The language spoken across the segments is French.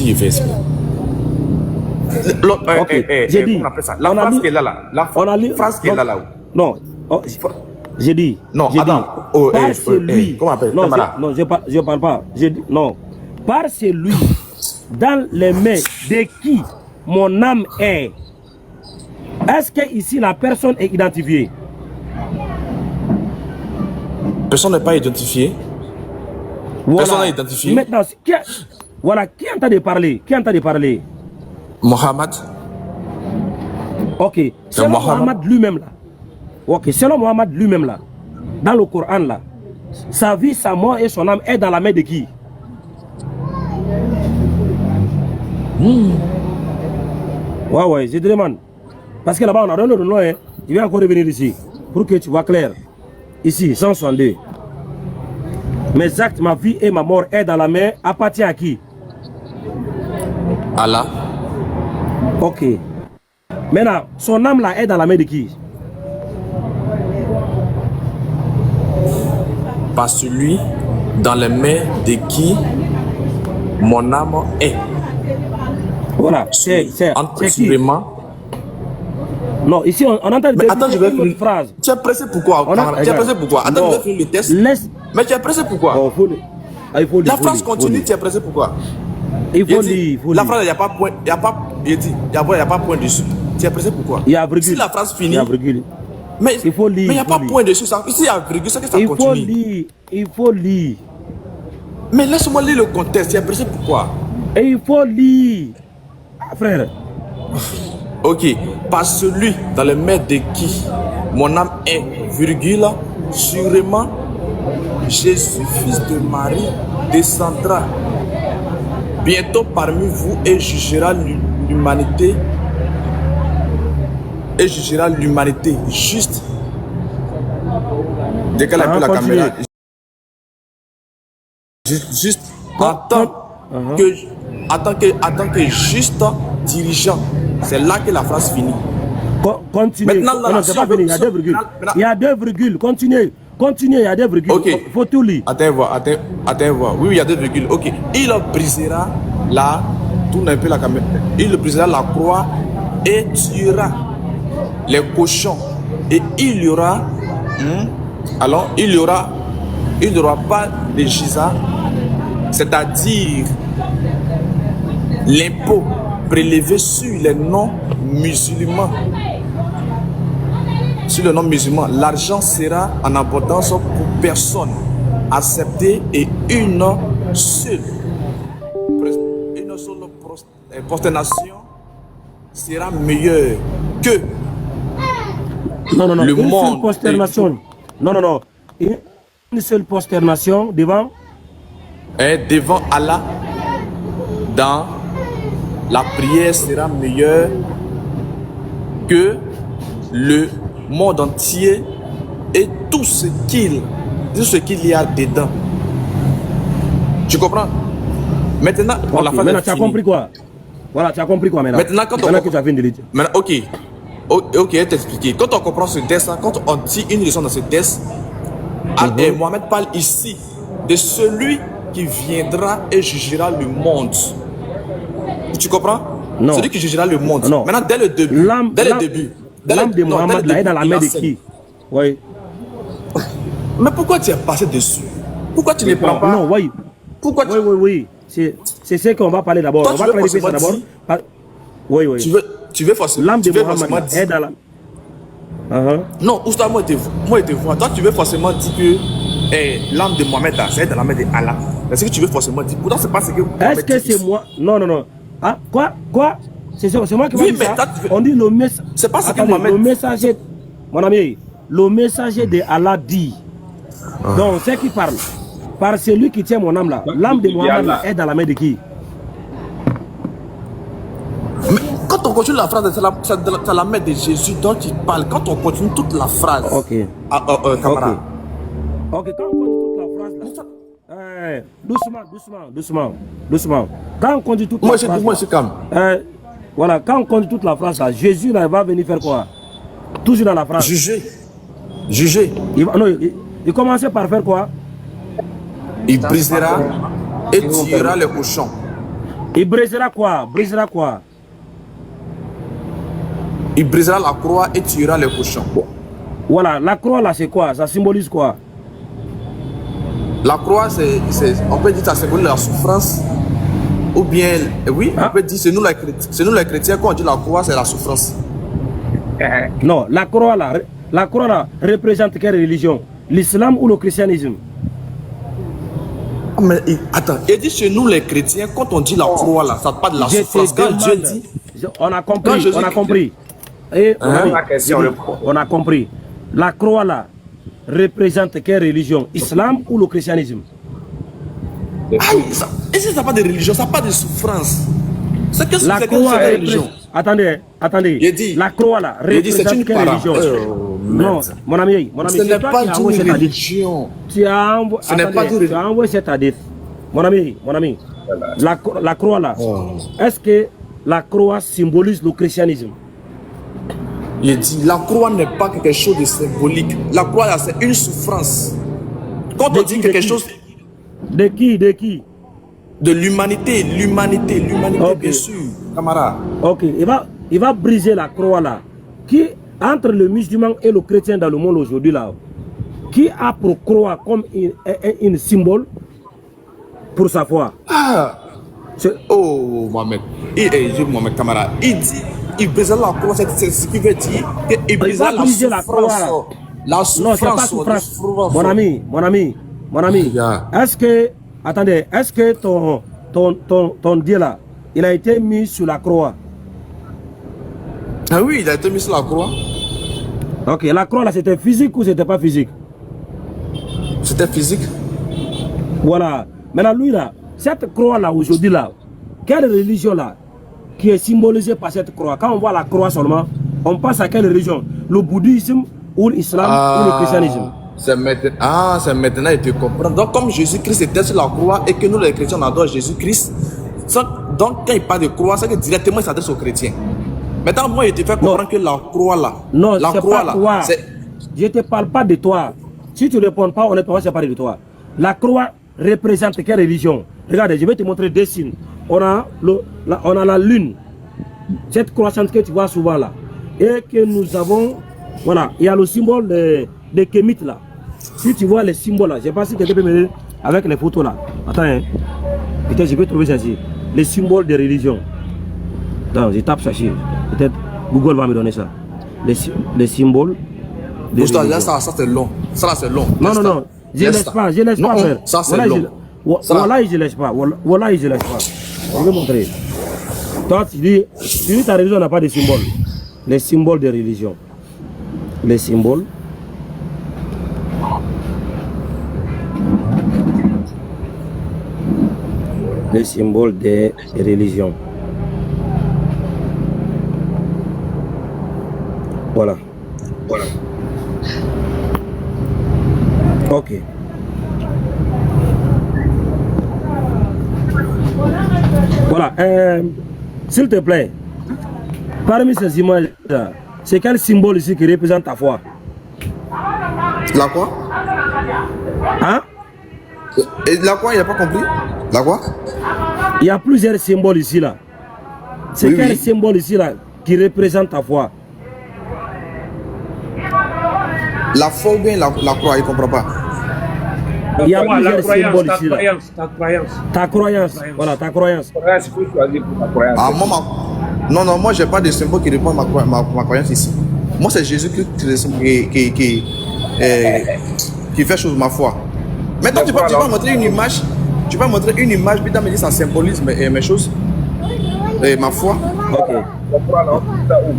dit, je vais expliquer. J'ai dit, la phrase qui est là, la phrase qui est là. Non, j'ai dit. Non, attends. Par celui. Comment appelle? Non, je parle pas. Non. Par celui dans les mains de qui mon âme est. Est-ce que ici la personne est identifiée? Personne n'est pas identifié. Voilà. Personne n'est identifié. Maintenant, qui est en train de parler? Qui est en train de parler? Mohammed. Ok. Selon Mohammed lui-même là. Ok. Selon Mohammed lui-même là. Dans le Coran là. Sa vie, sa mort et son âme est dans la main de qui? Ouais, je te demande. Parce que là-bas, on a donné le nom. Hein. Je vais encore revenir ici. Pour que tu vois clair. Ici, 162. Mes actes, ma vie et ma mort est dans la main. Appartient à qui? Allah. Ok. Maintenant, son âme là est dans la main de qui? Par celui dans les mains de qui mon âme est. Voilà, c'est qui? Non, ici on entend. Mais attends, je vais une phrase. Tu es pressé pourquoi? Tu es pressé pourquoi? Attends, je vais finir le test. Mais tu es pressé pourquoi? La phrase continue, tu es pressé pourquoi? Il faut lire. La phrase, il n'y a pas point. Il n'y a pas. Il n'y a pas point dessus. Tu es pressé pourquoi? Il y a virgule. Si la phrase finit. Il y a virgule. Mais il faut lire. Mais il n'y a pas point dessus. Ça. Ici, il y a virgule. C'est que ça continue. Il faut lire. Mais laisse-moi lire le contexte. Tu es pressé pourquoi? Et il faut lire. Frère. Ok. Par celui dans les mains de qui mon âme est, virgule, sûrement, Jésus, fils de Marie, descendra bientôt parmi vous et jugera l'humanité. Et jugera l'humanité juste. Décale un peu la caméra. Juste en tant que juste dirigeant. C'est là que la phrase finit. Continuez. Maintenant, non, c'est pas fini. Il y a deux virgules. Il y a deux virgules. Continuez. Il y a deux virgules. Ok. Faut tout lire. Attends voir. Oui, il y a deux virgules. Ok. Il brisera tourne un peu la caméra. Il brisera la croix et tuera les cochons. Et il y aura. Alors, il n'y aura pas de gisa, c'est-à-dire l'impôt prélevé sur les non-musulmans. Sur le non-musulman, l'argent sera en abondance pour personne acceptée et une seule prosternation sera meilleure que le une monde. Seule prosternation. Non. Une seule prosternation devant. Devant Allah, dans la prière sera meilleure que le monde entier et tout ce qu'il y a dedans. Tu comprends? Maintenant, okay. Maintenant tu as compris quoi? Voilà, tu as compris quoi maintenant? Maintenant, quand que tu as fait de dire. Maintenant, ok, je vais t'expliquer. Quand on comprend ce test, quand on dit une leçon dans ce test, Mohamed parle ici de celui qui viendra et jugera le monde. Tu comprends? Non. Celui qui jugera le monde. Non. Maintenant, dès le début. L'âme de Mohamed là est dans la main de qui? Oui. Mais pourquoi tu es passé dessus? Pourquoi tu ne prends pas? Non, oui. Pourquoi Oui. C'est ce qu'on va parler d'abord. On va clarifier ça d'abord. Oui. Tu veux forcément. L'âme de Mohamed est dans la. Non, Oustad, moi je te vois. Toi, tu veux forcément dire que l'âme de Mohamed, c'est dans la main de Allah. C'est ce que tu veux forcément dire. Pourtant, c'est pas ce que. Est-ce que c'est moi? Non. Ah, quoi? C'est moi qui oui, dis ça. Veux... On dit le message. C'est pas ce que Mohamed. Le messager, mon ami, le messager de Allah dit. Donc, c'est qui parle. Par celui qui tient mon âme là. L'âme de Mohamed est dans la main de qui? Mais quand on continue la phrase, c'est la main de Jésus dont il parle. Quand on continue toute la phrase. Ok. Camarade. Ok, quand on continue toute la phrase là. Doucement. Quand on continue toute la phrase. Moi, je suis calme. Voilà, quand on continue toute la phrase là, Jésus là, va venir faire quoi? Toujours dans la phrase. Juger. Il commençait par faire quoi? Il brisera et tuera les cochons. Il brisera quoi? Brisera quoi? Il brisera la croix et tuera les cochons. Voilà, la croix là, c'est quoi? Ça symbolise quoi? La croix, on peut dire que ça symbolise la souffrance. Ou bien, oui, on peut dire, c'est nous les chrétiens, quand on dit la croix, c'est la souffrance. Non, la croix là représente quelle religion? L'islam ou le christianisme? Mais attends, il dit chez nous les chrétiens, quand on dit la croix là, ça parle de la souffrance. Quand Dieu dit... On a compris, on a compris. Et on a compris. La croix là représente quelle religion? Islam ou le christianisme? Et si ça pas de religion, ça pas de souffrance. C'est que la croix de religion. Attendez. Dit, la croix là représente quelle religion? Non, mon ami, ce n'est pas une religion. Tu as envoyé cet hadith. Mon ami, la croix là, est-ce que la croix symbolise le christianisme? Il dit, la croix n'est pas quelque chose de symbolique. La croix là, c'est une souffrance. Quand on dit quelque chose... De qui? De l'humanité, okay. Bien sûr, camarade. Ok, il va briser la croix là. Qui, entre le musulman et le chrétien dans le monde aujourd'hui là, qui a pour croix comme une symbole pour sa foi? Oh, Mohamed. Mohamed, camarade. Il dit, il brisera la croix, c'est ce qui veut dire qu'il brisera la souffrance. La souffrance. Non, c'est pas souffrance. Mon ami, yeah. Est-ce que ton Dieu là, il a été mis sur la croix? Ah oui, il a été mis sur la croix. Ok, la croix là, c'était physique ou c'était pas physique? C'était physique. Voilà. Maintenant, lui là, cette croix là, aujourd'hui là, quelle religion là, qui est symbolisée par cette croix? Quand on voit la croix seulement, on passe à quelle religion? Le bouddhisme ou l'islam ou le christianisme? C'est maintenant, il te comprend. Donc, comme Jésus-Christ était sur la croix et que nous, les chrétiens, on adore Jésus-Christ, donc quand il parle de croix, c'est que directement il s'adresse aux chrétiens. Maintenant, moi, il te fait comprendre que la croix là, non, la croix là, je ne te parle pas de toi. Si tu ne réponds pas, honnêtement, je ne parle pas de toi. La croix représente quelle religion? Regarde, je vais te montrer deux signes. On a la lune, cette croissance que tu vois souvent là, et que nous avons, voilà, il y a le symbole de Kémite là. Si tu vois les symboles là, je ne sais pas si quelqu'un peut m'aider avec les photos là. Attends, hein. Peut-être je peux trouver ça ici. Les symboles de religion. Donc, je tape ça ici. Peut-être Google va me donner ça. Les symboles de religion. Là, ça c'est long. Ça là, c'est long. Non, je ne laisse pas, frère. Ça c'est long. Voilà, je ne laisse pas. Voilà, je ne laisse pas. Je vais montrer. Toi, tu dis ta religion n'a pas de symboles. Les symboles de religion. Les symboles. Les symboles des religions. Voilà. Ok. Voilà. S'il te plaît, parmi ces images, c'est quel symbole ici qui représente ta foi? La quoi? Hein? Et la quoi, il n'a pas compris? La quoi? Il y a plusieurs symboles ici là. C'est quel symbole ici là qui représente ta foi? La foi ou bien la croix, il ne comprend pas. Il y a plusieurs symboles ici là. Ta croyance. Voilà, ta croyance. Ah, non, moi j'ai pas de symbole qui répond à ma croyance ici. Moi c'est Jésus-Christ qui fait chose de ma foi. Maintenant tu vas montrer une image. Tu vas montrer une image, puis tu vas me dire ça symbolise mes choses. Et ma foi. Ok.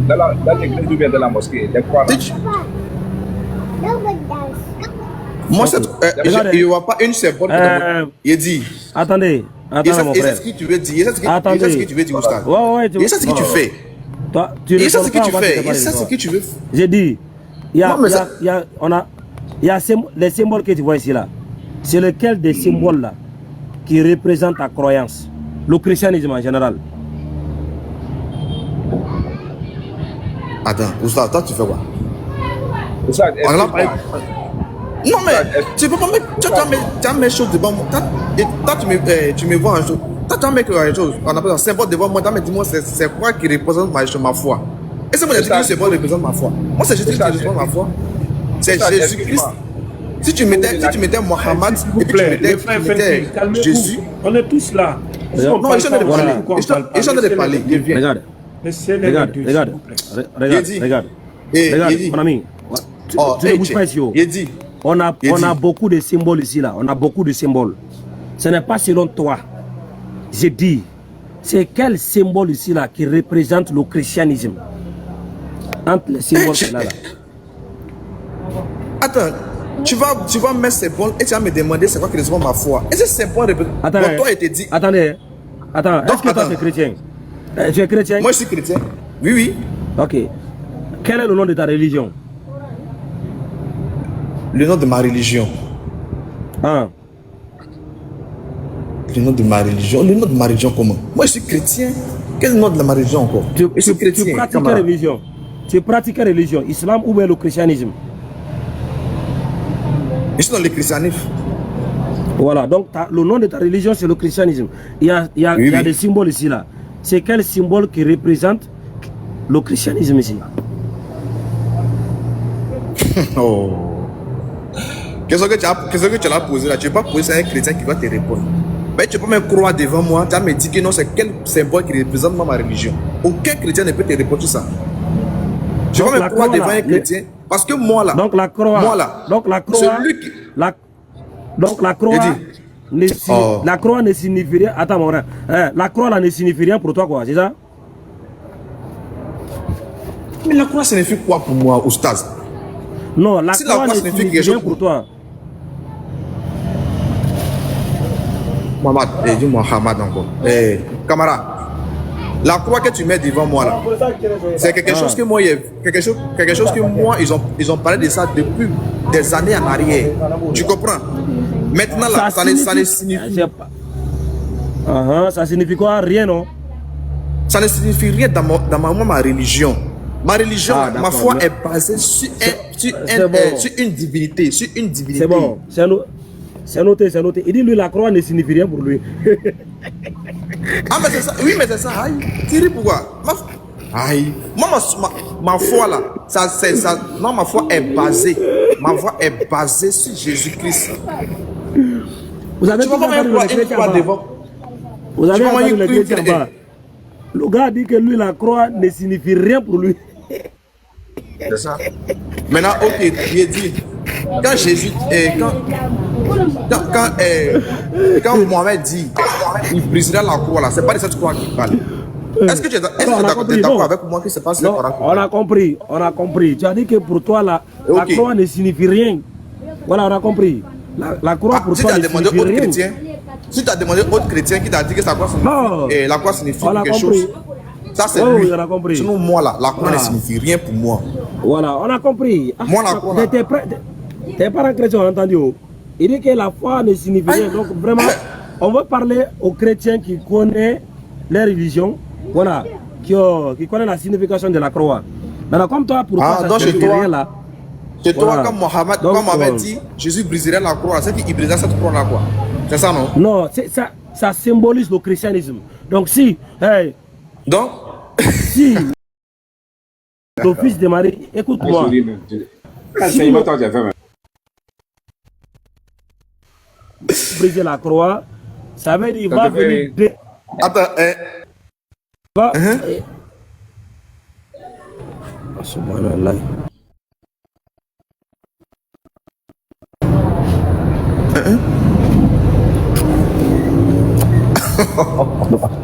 Dans l'église ou bien dans la mosquée, les croix là. Moi, il n'y aura pas une symbole. Il dit. Attendez, mon frère. C'est ce que tu veux dire. C'est ce que tu veux dire, Oustad. Ouais, c'est ce que tu fais. C'est ce que tu fais. C'est ce que tu veux. J'ai dit, il y a les symboles que tu vois ici là. C'est lequel des symboles là qui représente ta croyance? Le christianisme en général. Attends, Oustad, toi tu fais quoi? Non mais tu peux pas mettre, tu as mes choses devant moi. Toi tu me vois un jour. Toi, mec, quelque chose. On appelle ça symbole devant moi. Mais dis-moi, c'est quoi qui représente ma foi? Et c'est moi qui dis que le symbole représente ma foi. Moi, c'est Jésus qui représente ma foi. C'est Jésus-Christ. Si tu mettais Mohammed, et puis tu mettais Jésus. On est tous là. Non, ils sont en train de parler. Ils sont en train de parler. Regarde. Regarde, mon ami. Tu ne bouges pas ici. On a beaucoup de symboles ici, là. On a beaucoup de symboles. Ce n'est pas selon toi. Je dis, c'est quel symbole ici, là, qui représente le christianisme? Entre les symboles là. Attends, tu vas mettre ces bons et tu vas me demander c'est quoi qui représente ma foi. Et c'est bon représente. Attends, toi, il te dit. Attendez. Est-ce que toi, tu es chrétien? Tu es chrétien? Moi, je suis chrétien. Oui. Ok. Quel est le nom de ta religion? Le nom de ma religion. Ah. Le nom de ma religion. Le nom de ma religion comment? Moi, je suis chrétien. Quel est le nom de ma religion encore? Tu pratiques quelle religion? Tu pratiques quelle religion? Islam ou bien le christianisme? Je suis dans le christianisme. Voilà, donc le nom de ta religion, c'est le christianisme. Il y a des symboles ici, là. C'est quel symbole qui représente le christianisme ici? Oh. Qu'est-ce que tu as posé là? Tu ne peux pas poser à un chrétien qui va te répondre. Mais tu peux me croire devant moi, tu vas me dire que non, c'est quel symbole qui représente ma religion. Aucun chrétien ne peut te répondre tout ça. Tu vas me croire devant un chrétien. Parce que moi là. Donc la croix. Moi là. Donc la croix. Donc la croix. La croix ne signifie rien. Attends, mon frère. La croix là ne signifie rien pour toi, quoi, c'est ça? Mais la croix signifie quoi pour moi, Oustaz? Non, la croix ne signifie rien pour toi. Mohamed, dis Mohamed encore. Camarade, la croix que tu mets devant moi là, c'est quelque chose que moi, quelque chose que moi, ils ont parlé de ça depuis des années en arrière. Tu comprends? Maintenant là, ça ne signifie. Ça signifie quoi? Rien, non? Ça ne signifie rien dans ma religion. Ma religion, ma foi est basée sur une divinité. C'est bon, c'est noté. Il dit lui la croix ne signifie rien pour lui. Ah mais c'est ça, oui mais c'est ça. Aïe, Thierry pourquoi? Aïe, moi ma foi là, non ma foi est basée. Ma foi est basée sur Jésus-Christ. Vous avez entendu le chrétien devant. Vous avez entendu le chrétien en bas. Le gars dit que lui la croix ne signifie rien pour lui. C'est ça. Maintenant, ok, il dit, quand Jésus, quand Mohamed dit, il brisera la croix là, c'est pas de cette croix qu'il parle. Est-ce que tu es d'accord avec moi que c'est pas cette croix? On a compris. Tu as dit que pour toi la croix ne signifie rien. Voilà, on a compris. La croix pour toi ne signifie rien. Si tu as demandé autre chrétien qui t'a dit que la croix signifie quelque chose. Ça c'est lui. Sinon moi là, la croix ne signifie rien pour moi. Voilà, on a compris. Moi la croix. Tes parents chrétiens ont entendu. Il dit que la foi ne signifie rien. Donc vraiment, on veut parler aux chrétiens qui connaissent leur religion. Voilà, qui connaissent la signification de la croix. Maintenant, comme toi, pour toi, ça ne signifie rien là. C'est toi, comme Mohamed dit, Jésus briserait la croix. C'est qu'il briserait cette croix là quoi. C'est ça non? Non, ça symbolise le christianisme. Donc si, si le fils de Marie, écoute-moi. Briser la croix, ça veut dire qu'il va venir. Attends, Subhanallah.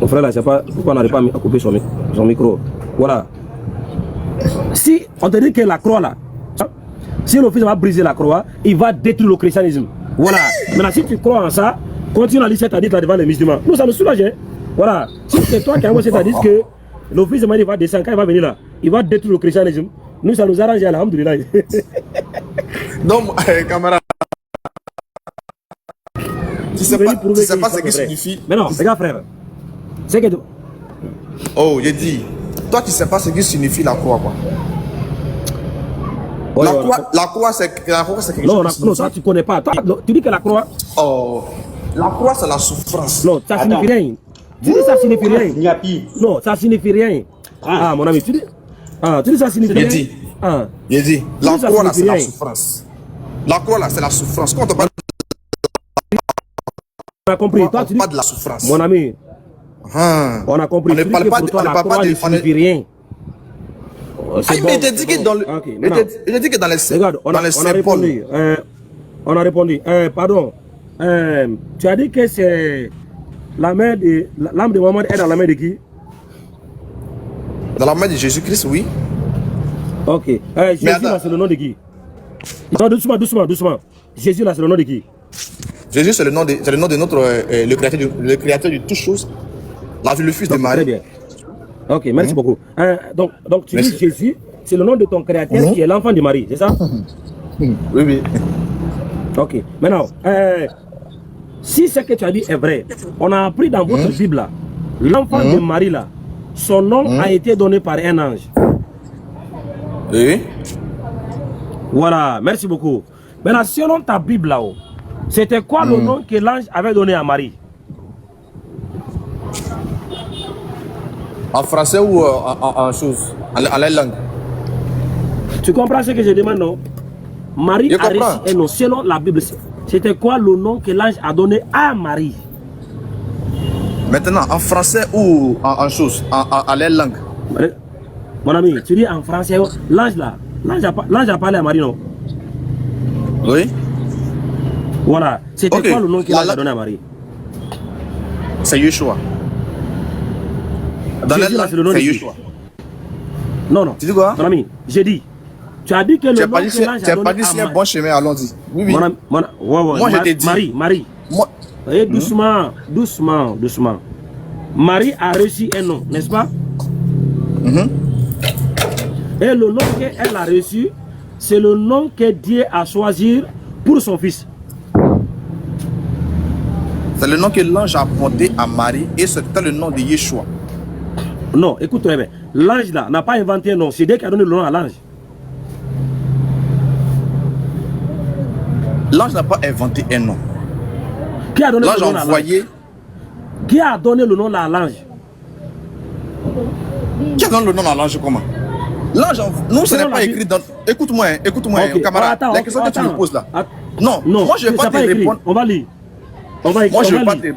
Mon frère là, je sais pas pourquoi on n'arrive pas à couper son micro. Voilà. Si on te dit que la croix là, si le fils va briser la croix, il va détruire le christianisme. Voilà. Maintenant, si tu crois en ça, continue à lire cette hadith là devant les musulmans. Nous, ça nous soulage. Hein? Voilà. Si c'est toi qui as envoyé cette hadith que le fils de Marie va descendre, quand il va venir là, il va détruire le christianisme. Nous, ça nous arrange, alhamdoulilah. Non, camarade. Tu sais pas ce que signifie. Mais non, regarde frère. C'est que... Oh, j'ai dit. Toi, tu sais pas ce que signifie la croix, quoi. La croix, c'est quelque chose. Non, ça, tu connais pas. Toi, tu dis que la croix... Oh, la croix, c'est la souffrance. Non, ça signifie rien. Tu dis ça signifie rien. Nyapi. Non, ça signifie rien. Ah, mon ami, tu dis ça signifie rien. Il dit, la Ça croix là, c'est signifie la rien. souffrance. La croix là, c'est la souffrance. Quand on parle On a compris. Toi, tu dis, pas de la souffrance. mon ami, Ah. on a compris. On ne Tu dis parle que pas pour de- toi, on ne la parle pas croix de- ne signifie rien. Ah, C'est mais bon, il te dit c'est que dans le. bon. Ok, Il maintenant, te dit que dans les. regarde, on dans a les symboles. répondu. On a répondu. Pardon. Tu as dit que c'est la main de l'âme de Mohamed est dans la main de qui? Dans la main de Jésus-Christ, oui. Ok. Jésus attends. là, c'est le nom de qui? Non, doucement. Jésus là, c'est le nom de qui? Jésus, c'est le nom de notre. Le créateur de toutes choses. Le fils de Très Marie. bien. Ok, merci beaucoup. Donc tu Merci. dis Jésus, c'est le nom de ton créateur qui est l'enfant de Marie, c'est ça? Oui. Ok. Maintenant, si ce que tu as dit est vrai, on a appris dans votre Bible là, l'enfant de Marie là, son nom a été donné par un ange. Oui. Voilà, merci beaucoup. Maintenant, selon ta Bible là-haut, c'était quoi le nom que l'ange avait donné à Marie? En français ou en chose? En la langue? Tu comprends ce que je demande, non? Marie Je a reçu comprends. un nom. Selon la Bible, c'était quoi le nom que l'ange a donné à Marie? Maintenant, en français ou en chose? En la langue? Mon ami, tu dis en français, l'ange là, l'ange a parlé à Marie, non? Oui. Voilà, c'était Ok. quoi le nom que La l'ange a langue- donné à Marie? C'est Yeshua. Dans la Jésus, là, langue, c'est le nom de c'est qui? Yeshua. Non. Tu dis quoi? Mon ami, j'ai dit. Tu as dit que le Tu nom n'as pas dit que l'ange tu a as pas donné dit à c'est un Marie. bon chemin, allons-y. Oui. Ouais, Moi, je t'ai dit. Marie. Moi, Et doucement. Marie a reçu un nom, n'est-ce pas? Et le nom qu'elle a reçu, c'est le nom que Dieu a choisi pour son fils. c'est le nom que l'ange a porté à Marie et c'était le nom de Yeshua. Non, écoute très bien. L'ange là n'a pas inventé un nom, c'est Dieu qui a donné le nom à l'ange. L'ange n'a pas inventé un nom. Qui a donné L'ange le nom a à l'ange? envoyé. Qui a donné le nom à l'ange? Qui a donné le nom à l'ange comment? L'ange, nous, ce Selon n'est pas la écrit dans. Écoute-moi, Ok. camarade. Attends, La question que tu me poses là. Non, Non, moi je ne vais pas c'est te écrit. répondre. On va lire. Moi je ne vais pas te lire.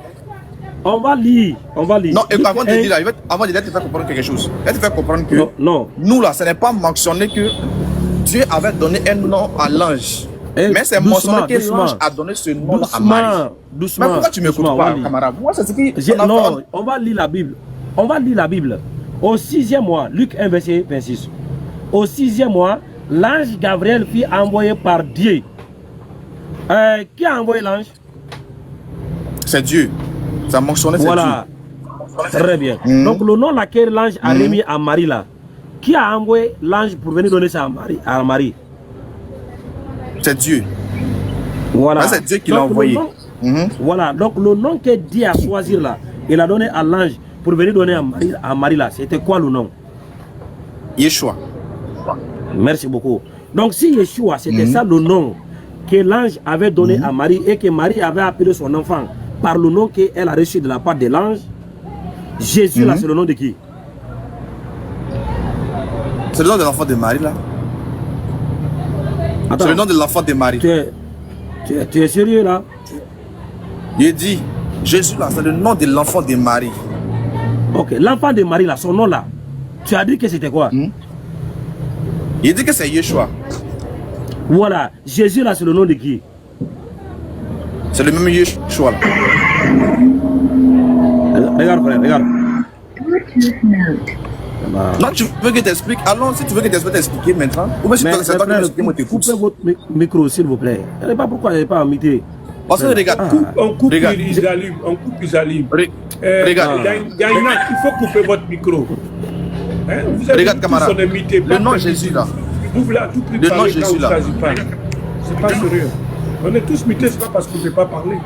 On va lire. Non, et Luc avant de 1. dire là, avant de te faire comprendre quelque chose. Je vais te faire comprendre que Non. nous là, ce n'est pas mentionné que Dieu avait donné un nom à l'ange. Eh, Mais c'est doucement, mentionné que doucement. l'ange a donné ce nom à Marie. Doucement. Mais pourquoi tu ne m'écoutes doucement, on va pas, lire. camarade? Moi, c'est ce qui. Non, on va lire la Bible. On va lire la Bible. Au 6e mois, Luc 1, verset 26. Au 6e mois, l'ange Gabriel fut envoyé par Dieu. Qui a envoyé l'ange? C'est Dieu. Ça a mentionné, c'est Voilà. Très bien. Donc le nom laquelle l'ange a remis à Marie là. Qui a envoyé l'ange pour venir donner ça à Marie? Dieu. C'est Dieu. Voilà. Ah, c'est Dieu qui l'a Donc, le envoyé. nom- Voilà. Donc le nom que Dieu a choisi là, il a donné à l'ange pour venir donner à Marie là. C'était quoi le nom? Yeshua. Merci beaucoup. Donc si Yeshua, c'était ça le nom que l'ange avait donné à Marie et que Marie avait appelé son enfant par le nom qu'elle a reçu de la part de l'ange, Jésus là, c'est le nom de qui? C'est le nom de l'enfant de Marie là. Attends, C'est le nom de l'enfant de Marie. tu es sérieux là? Il dit, Jésus là, c'est le nom de l'enfant de Marie. Ok, l'enfant de Marie là, son nom là, tu as dit que c'était quoi? Il dit que c'est Yeshua. Voilà, Jésus là, c'est le nom de qui? C'est le même Yeshua là. Regarde frère, regarde. Non, tu veux que t'explique? Allons, si tu veux que t'explique maintenant. Ou bien si Mais tu veux frère, t'expliquer, moi t'écoute. coupez votre micro s'il vous plaît. Je ne sais pas pourquoi je n'ai pas imité. Parce que regarde, On coupe, Regarde. ils allument. On coupe, ils allument. Regarde. Il faut couper votre micro. Hein, vous avez Regarde, tous camarade. son imité, Le pas nom permis. Jésus là. Vous voulez à tout prix Le nom parler quand Jésus, il là. s'agit pas. C'est pas sérieux. On est tous mutés, c'est pas parce qu'on ne peut pas parler.